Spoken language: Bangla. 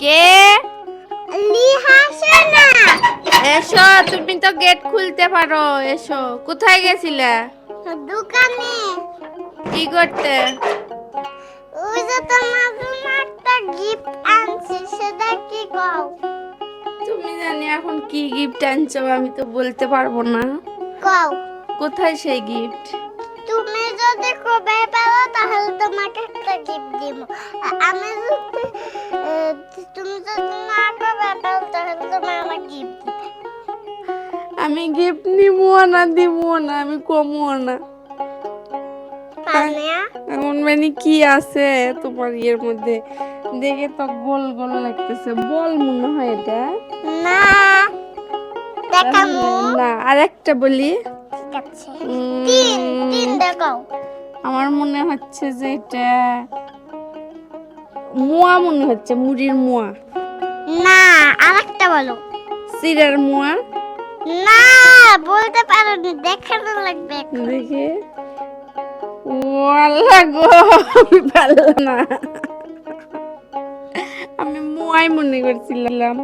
কে? লিহাসনা। এসো, তুমি তো গেট খুলতে পারো। এসো। কোথায় গেছিলে? দোকানে। কি করতে? ওই যে তোমার জন্য একটা গিফট আনছি, সেটা কি কও? তুমি জানি এখন কি গিফট আনছো, আমি তো বলতে পারবো না। কও। কোথায় সেই গিফট? তুমি যদি কবে পারো তাহলে তোমাকে একটা গিফট দিব। আমি যদি তুমি যদি না কবে পারো তাহলে তুমি আমার গিফট দিবে। আমি গিফট নিবো না, দিবো না, আমি কমও না। পানিয়া এখন মানে কি আছে তোমার ইয়ের মধ্যে? দেখে তো গোল গোল লাগতেছে, বল মনে হয় এটা। না দেখামু। না, আর একটা বলি। ঠিক আছে, তিন তিন দেখাও। আমার মনে হচ্ছে যে এটা মোয়া, মনে হচ্ছে মুড়ির মোয়া। না, আরেকটা বলো। চিড়ার মোয়া। না, বলতে পারো না, দেখানো লাগবে এখন। দেখি। ও আল্লাহ গো, আমি পারলাম না। আমি মোয়াই মনে করছিলাম।